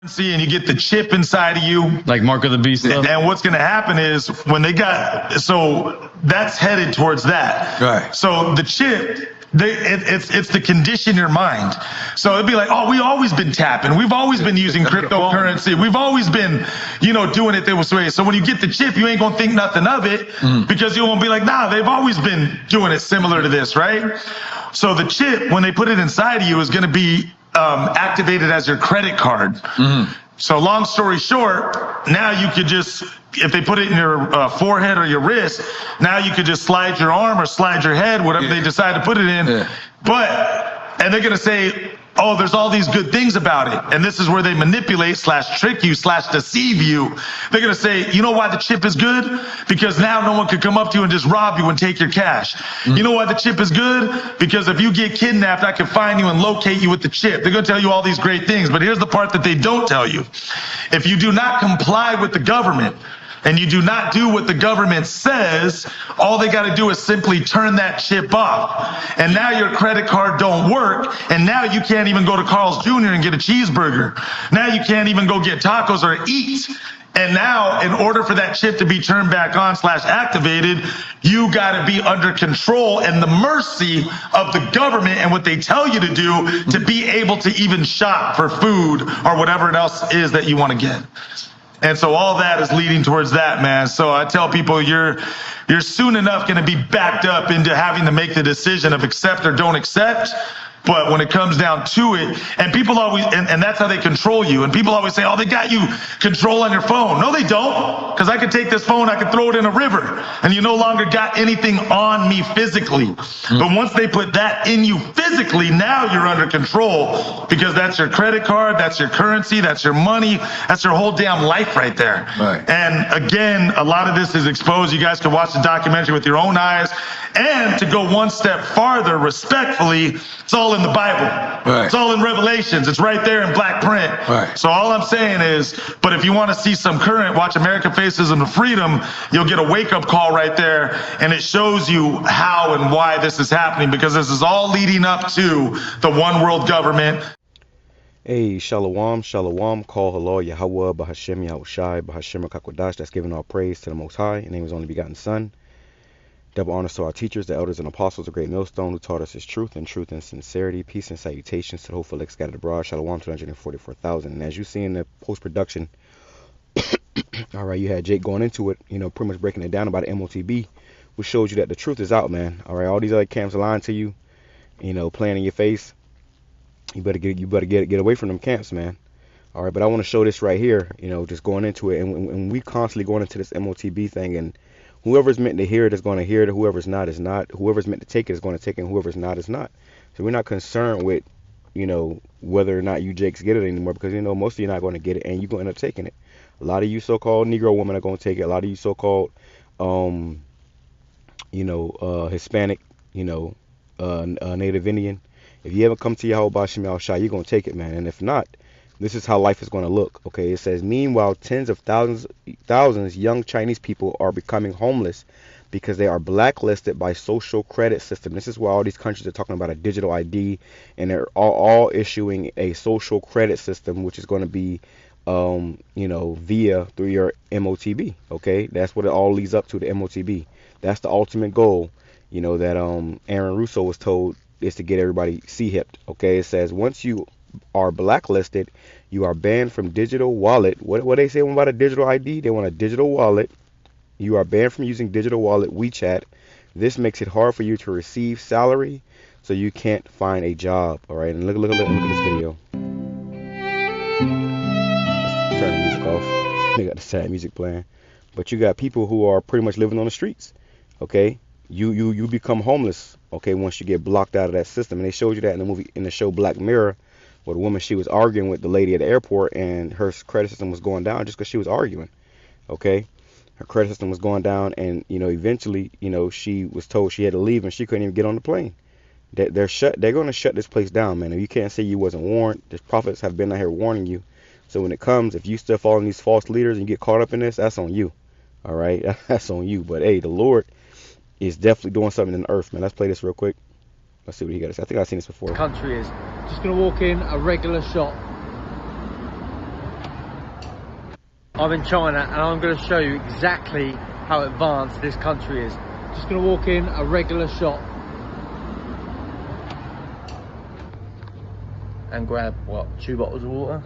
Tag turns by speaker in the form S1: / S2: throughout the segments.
S1: See, and you get the chip inside of you,
S2: like Mark of the Beast stuff.
S1: And what's going to happen is when they got, so that's headed towards that.
S3: Right.
S1: So the chip, it's to condition your mind. So it'd be like, oh, we've always been tapping. We've always been using cryptocurrency. We've always been, doing it this way. So when you get the chip, you ain't going to think nothing of it because you won't be like, nah, they've always been doing it similar to this, right? So the chip, when they put it inside of you, is going to be activated as your credit card. So long story short, now you could just, if they put it in your forehead or your wrist, now you could just slide your arm or slide your head, whatever they decide to put it in. And they're going to say, oh, there's all these good things about it. And this is where they manipulate / trick you / deceive you. They're going to say, you know why the chip is good? Because now no one could come up to you and just rob you and take your cash. You know why the chip is good? Because if you get kidnapped, I can find you and locate you with the chip. They're going to tell you all these great things. But here's the part that they don't tell you. If you do not comply with the government, and you do not do what the government says, all they got to do is simply turn that chip off. And now your credit card don't work, and now you can't even go to Carl's Jr. and get a cheeseburger. Now you can't even go get tacos or eat. And now, in order for that chip to be turned back on / activated, you got to be under control and the mercy of the government and what they tell you to do to be able to even shop for food or whatever else is that you want to get. And so all that is leading towards that, man. So I tell people you're soon enough going to be backed up into having to make the decision of accept or don't accept. But when it comes down to it, and people always, and that's how they control you. And people always say, oh, they got you control on your phone. No, they don't. Because I could take this phone, I could throw it in a river, and you no longer got anything on me physically. But once they put that in you physically, now you're under control because that's your credit card, that's your currency, that's your money, that's your whole damn life right there.
S3: Right.
S1: And again, a lot of this is exposed. You guys can watch the documentary with your own eyes. And to go one step farther, respectfully, it's all in the Bible.
S3: Right.
S1: It's all in Revelations. It's right there in black print.
S3: Right.
S1: So all I'm saying is, but if you want to see some current, watch America Faces and Freedom, you'll get a wake-up call right there, and it shows you how and why this is happening, because this is all leading up to the one world government.
S4: Hey, Shalom, Shalom, call HALAL, YAHAWAH, BAHASHAM, YAHWASHI, BAHASHAM, QADASH. That's giving all praise to the Most High. In name of His only begotten Son. Double honors to our teachers, the elders and apostles of Great Millstone, who taught us His truth and sincerity. Peace and salutations to the hopeful elect scattered abroad. Shalom to 144,000. And as you see in the post-production, all right, you had Jake going into it, pretty much breaking it down about the MOTB, which shows you that the truth is out, man. All right, all these other camps are lying to you, playing in your face. You better get away from them camps, man. All right, but I want to show this right here, just going into it, and we constantly going into this MOTB thing, and whoever's meant to hear it is going to hear it. Whoever's not is not. Whoever's meant to take it is going to take it. And whoever's not is not. So we're not concerned with, whether or not you Jakes get it anymore, because, most of you are not going to get it, and you're going to end up taking it. A lot of you so-called Negro women are going to take it. A lot of you so-called, Hispanic, Native Indian. If you ever come to YAHWASHI, you're going to take it, man. And if not, this is how life is going to look, okay? It says, meanwhile, tens of thousands young Chinese people are becoming homeless because they are blacklisted by social credit system. This is why all these countries are talking about a digital ID, and they're all issuing a social credit system, which is going to be, through your MOTB, okay? That's what it all leads up to, the MOTB. That's the ultimate goal, that Aaron Russo was told is to get everybody C-hipped, okay? It says, once you are blacklisted, you are banned from digital wallet. What they say about a digital ID? They want a digital wallet. You are banned from using digital wallet WeChat. This makes it hard for you to receive salary, so you can't find a job. All right, and look at this video. Let's turn the music off. They got the sad music playing, but you got people who are pretty much living on the streets. Okay, you become homeless. Okay, once you get blocked out of that system, and they showed you that in the show Black Mirror. With a woman, she was arguing with the lady at the airport, and her credit system was going down just because she was arguing. Okay, her credit system was going down, and eventually, she was told she had to leave, and she couldn't even get on the plane. They're going to shut this place down, man. And you can't say you wasn't warned. The prophets have been out here warning you. So when it comes, if you still following these false leaders and you get caught up in this, that's on you. All right, that's on you. But hey, the Lord is definitely doing something in the earth, man. Let's play this real quick. Let's see what he got to say. I think I've seen this before.
S5: Country is just going to walk in a regular shop.
S2: I'm in China and I'm going to show you exactly how advanced this country is. Just going to walk in a regular shop and grab, what, 2 bottles of water?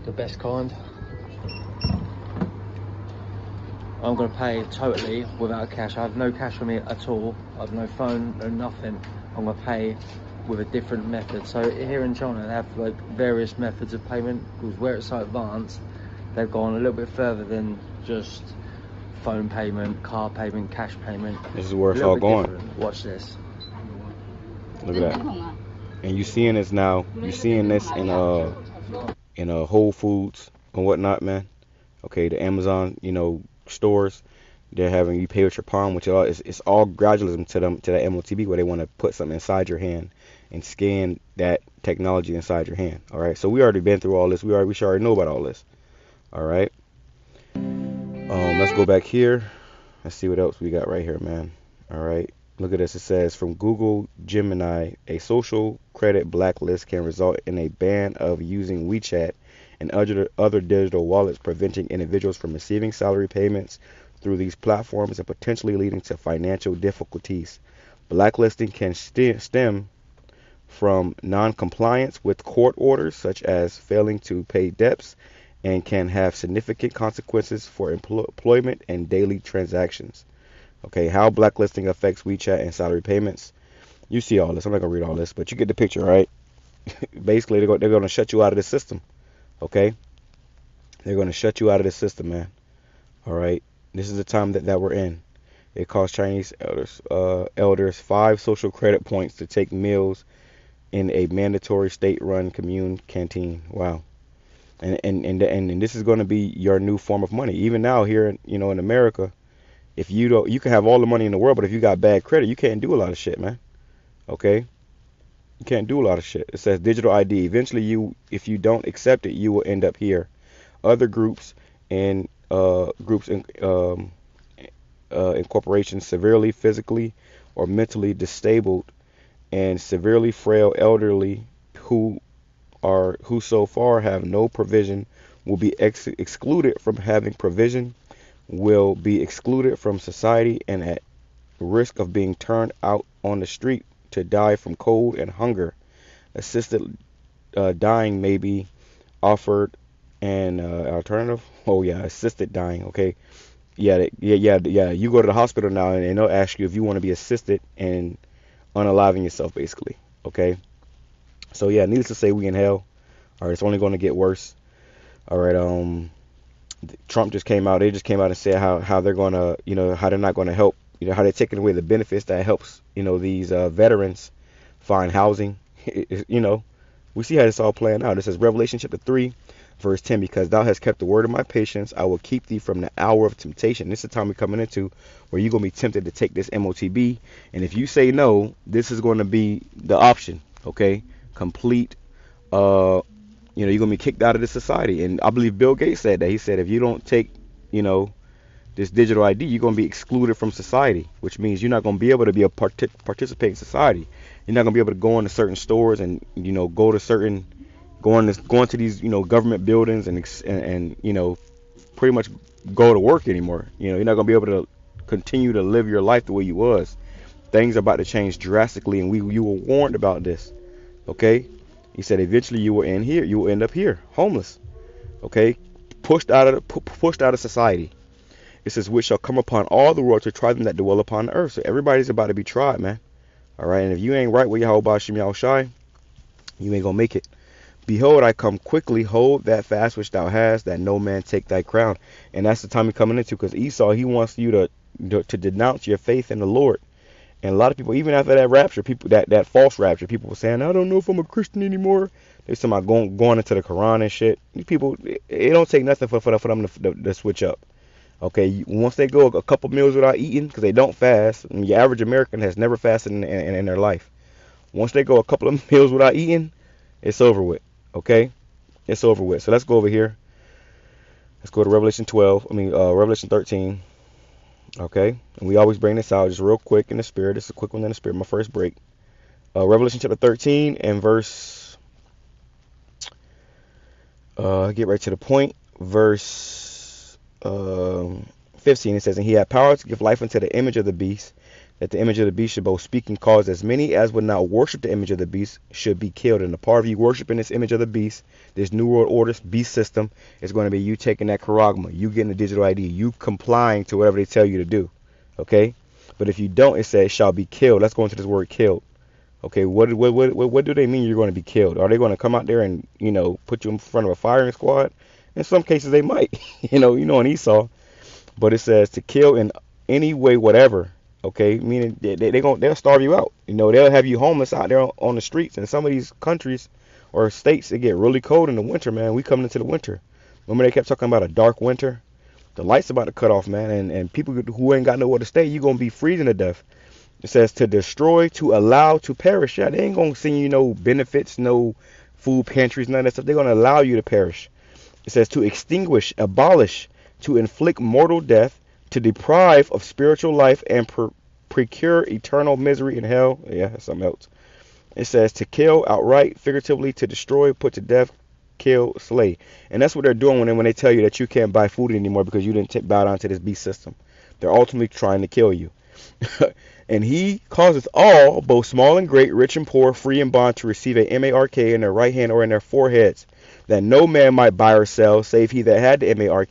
S2: The best kind. I'm going to pay totally without cash. I have no cash on me at all. I have no phone, no nothing. I'm going to pay with a different method. So here in China, they have like various methods of payment, because where it's so advanced, they've gone a little bit further than just phone payment, car payment, cash payment.
S4: This is where it's all going.
S2: Different. Watch this.
S4: Look at that. And you seeing this now. You seeing this in Whole Foods and whatnot, man. Okay, the Amazon, stores. They're having you pay with your palm, which it's all gradualism to that MOTB, where they want to put something inside your hand and scan that technology inside your hand. All right, so we already been through all this. We should already know about all this. All right. Let's go back here. Let's see what else we got right here, man. All right. Look at this. It says, from Google Gemini, a social credit blacklist can result in a ban of using WeChat and other digital wallets, preventing individuals from receiving salary payments through these platforms and potentially leading to financial difficulties. Blacklisting can stem from non-compliance with court orders, such as failing to pay debts, and can have significant consequences for employment and daily transactions. Okay, how blacklisting affects WeChat and salary payments. You see all this. I'm not going to read all this, but you get the picture, right? Basically, they're going to shut you out of the system. Okay? They're going to shut you out of the system, man. All right? This is the time that we're in. It costs Chinese elders 5 social credit points to take meals in a mandatory state-run commune canteen. Wow. And this is going to be your new form of money. Even now here, in America, if you can have all the money in the world, but if you got bad credit, you can't do a lot of shit, man. Okay? You can't do a lot of shit. It says digital ID. Eventually, if you don't accept it, you will end up here. Other groups and corporations severely physically or mentally disabled and severely frail elderly who so far have no provision will be excluded from having provision, will be excluded from society, and at risk of being turned out on the street to die from cold and hunger. Assisted dying may be offered an alternative. Oh yeah, assisted dying. Okay, yeah. You go to the hospital now, and they'll ask you if you want to be assisted in unaliving yourself, basically. Okay. So yeah, needless to say, we in hell. All right, it's only going to get worse. All right. Trump just came out. They just came out and said how they're going to, how they're not going to help. How they're taking away the benefits that helps, these veterans find housing. We see how this all playing out. It says Revelation chapter 3, verse 10, because thou hast kept the word of my patience, I will keep thee from the hour of temptation. This is the time we're coming into where you're going to be tempted to take this MOTB. And if you say no, this is going to be the option. Okay. Complete, you're going to be kicked out of the society. And I believe Bill Gates said that. He said, if you don't take, this digital ID, you're going to be excluded from society, which means you're not going to be able to be a participate in society. You're not going to be able to go into certain stores and, go into these, government buildings and pretty much go to work anymore. You're not going to be able to continue to live your life the way you was. Things are about to change drastically, and you were warned about this. Okay, he said eventually you will end up here, homeless. Okay, pushed out of society. It says, which shall come upon all the world to try them that dwell upon the earth. So everybody's about to be tried, man. All right, and if you ain't right with Yahweh BAHASHAM YAHAWASHI, you ain't gonna make it. Behold, I come quickly. Hold that fast which thou hast, that no man take thy crown. And that's the time you're coming into, because Esau, he wants you to denounce your faith in the Lord. And a lot of people, even after that rapture, that false rapture, people were saying, I don't know if I'm a Christian anymore. They're talking about going into the Quran and shit. These people, it don't take nothing for them to switch up. Okay, once they go a couple meals without eating, because they don't fast, and your average American has never fasted in their life. Once they go a couple of meals without eating, it's over with. Okay, it's over with. So let's go over here. Let's go to Revelation 13. Okay, and we always bring this out just real quick in the spirit. This is a quick one in the spirit, my first break. Revelation chapter 13 and verse Get right to the point. Verse 15, it says, and he had power to give life unto the image of the beast, that the image of the beast should both speak and cause as many as would not worship the image of the beast should be killed. And the part of you worshiping this image of the beast, this New World Order beast system, is going to be you taking that charagma, you getting the digital ID, you complying to whatever they tell you to do. Okay? But if you don't, it says shall be killed. Let's go into this word killed. Okay, what do they mean you're going to be killed? Are they going to come out there and, put you in front of a firing squad? In some cases they might, in Esau. But it says to kill in any way, whatever. Okay, meaning they'll starve you out. They'll have you homeless out there on the streets. In some of these countries or states, it get really cold in the winter, man. We coming into the winter. Remember they kept talking about a dark winter? The lights about to cut off, man. And people who ain't got nowhere to stay, you're going to be freezing to death. It says to destroy, to allow, to perish. Yeah, they ain't going to send you no benefits, no food pantries, none of that stuff. They're going to allow you to perish. It says to extinguish, abolish, to inflict mortal death, to deprive of spiritual life, and procure eternal misery in hell. Yeah, that's something else. It says to kill outright, figuratively, to destroy, put to death, kill, slay. And that's what they're doing when they tell you that you can't buy food anymore because you didn't bow down to this beast system. They're ultimately trying to kill you. And he causeth all, both small and great, rich and poor, free and bond, to receive a mark in their right hand or in their foreheads, that no man might buy or sell, save he that had the mark,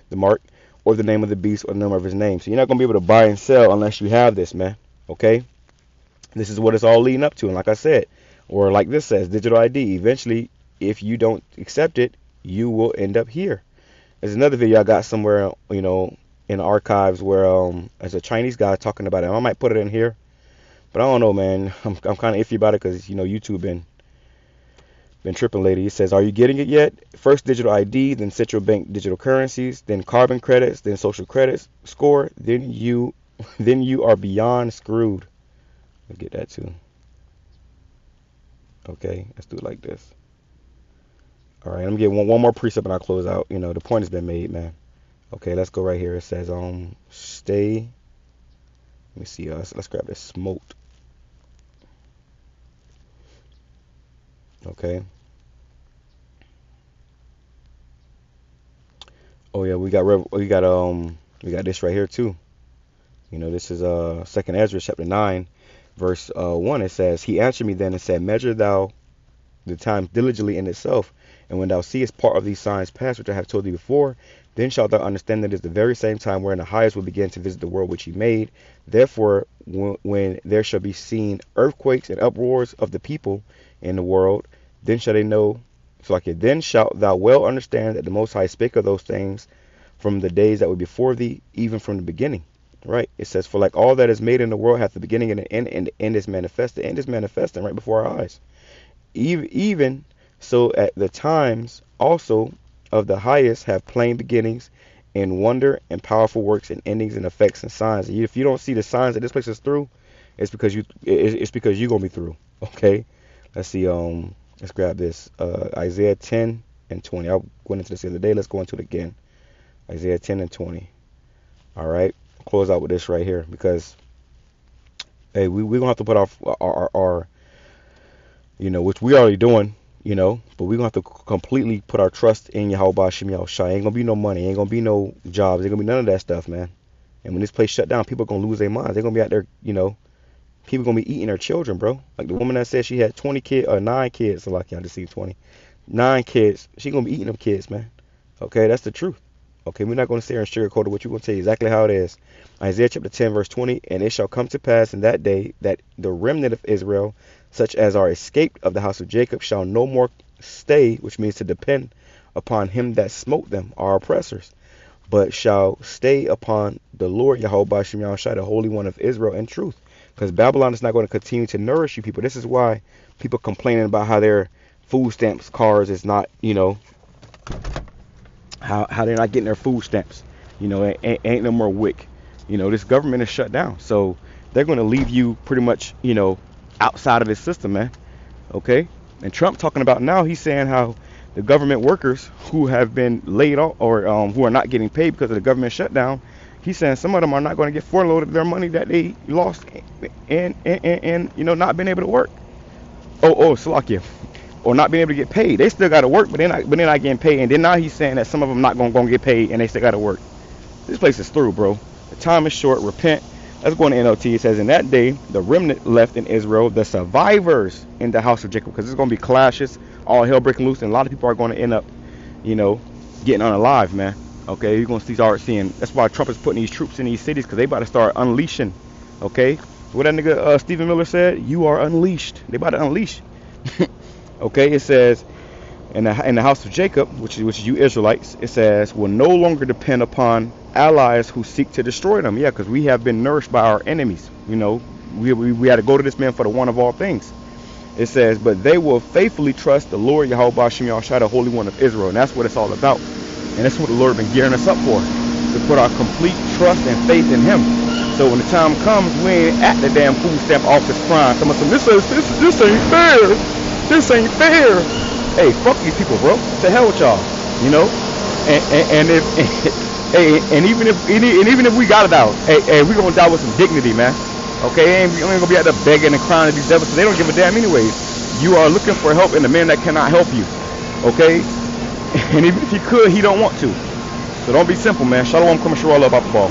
S4: the mark, or the name of the beast, or the number of his name. So you're not going to be able to buy and sell unless you have this, man. Okay? This is what it's all leading up to. And like I said, or like this says, digital ID. Eventually, if you don't accept it, you will end up here. There's another video I got somewhere, in the archives where there's a Chinese guy talking about it. I might put it in here, but I don't know, man. I'm kind of iffy about it because YouTube been tripping lately. It says, are you getting it yet? First digital ID, then central bank digital currencies, then carbon credits, then social credits score, then you are beyond screwed. Let's get that too. Okay, let's do it like this. All right, I'm gonna get one more precept and I'll close out. The point has been made, man. Okay, let's go right here. It says stay. Let me see. Let's grab this smoked. Okay. Oh yeah, we got this right here too. This is 2nd Ezra chapter 9, verse 1. It says, he answered me then and said, measure thou the time diligently in itself, and when thou seest part of these signs pass, which I have told thee before, then shalt thou understand that it is the very same time wherein the highest will begin to visit the world which he made. Therefore, when there shall be seen earthquakes and uproars of the people in the world, then shall they know. Then shalt thou well understand that the Most High spake of those things from the days that were before thee, even from the beginning. Right? It says, for like all that is made in the world hath the beginning and the end is manifest. The end is manifesting right before our eyes. Even so, at the times also of the highest have plain beginnings and wonder and powerful works and endings and effects and signs. And if you don't see the signs that this place is through, it's because you're gonna be through. Okay, let's see. Let's grab this. Isaiah 10 and 20. I went into this the other day. Let's go into it again. Isaiah 10 and 20. All right, close out with this right here because hey, we're gonna have to put our which we already doing. But we're going to have to completely put our trust in Yahawah Shem Yahushua. Ain't going to be no money. Ain't going to be no jobs. Ain't going to be none of that stuff, man. And when this place shut down, people are going to lose their minds. They're going to be out there, people are going to be eating their children, bro. Like the woman that said she had 9 kids. So like, I just seen 20. 9 kids. She going to be eating them kids, man. Okay, that's the truth. Okay, we're not going to sit here and sugarcoat it. What you're going to tell you exactly how it is. Isaiah chapter 10, verse 20. And it shall come to pass in that day that the remnant of Israel, such as are escaped of the house of Jacob, shall no more stay, which means to depend upon him that smote them, our oppressors, but shall stay upon the Lord Yahawah Shem Yahushua, the Holy One of Israel, in truth. Because Babylon is not going to continue to nourish you people. This is why people complaining about how their food stamps cards is not, how they're not getting their food stamps. Ain't no more WIC. This government is shut down. So they're going to leave you pretty much, outside of this system, man. Okay? And Trump talking about now, he's saying how the government workers who have been laid off or who are not getting paid because of the government shutdown, he's saying some of them are not going to get furloughed their money that they lost and not being able to work. Salakia. or not being able to get paid. They still got to work, but they're not getting paid. And then now he's saying that some of them not gonna get paid, and they still got to work. This place is through, bro. The time is short. Repent. Let's go into NLT. It says, in that day, the remnant left in Israel, the survivors in the house of Jacob, because there's gonna be clashes, all hell breaking loose, and a lot of people are going to end up, you know, getting unalive, man. Okay, you're gonna start seeing. That's why Trump is putting these troops in these cities, because they about to start unleashing. Okay, what that nigga Stephen Miller said, you are unleashed. They about to unleash. Okay, it says in the house of Jacob, which is you Israelites, it says, will no longer depend upon allies who seek to destroy them. Yeah, because we have been nourished by our enemies. You know, we had to go to this man for the one of all things. It says, but they will faithfully trust the Lord Yahweh Shem Yahushai, the Holy One of Israel. And that's what it's all about. And that's what the Lord has been gearing us up for, to put our complete trust and faith in him. So when the time comes, we ain't at the damn food stamp office crying. Someone said, this ain't fair. This ain't fair. Hey, fuck these people, bro. To hell with y'all. You know? And if and even if we got it out, hey, we gonna die with some dignity, man. Okay, we ain't gonna be out there begging and crying to these devils, so they don't give a damn anyways. You are looking for help in the man that cannot help you. Okay? And even if he could, he don't want to. So don't be simple, man. Shalom, come and show all about the ball.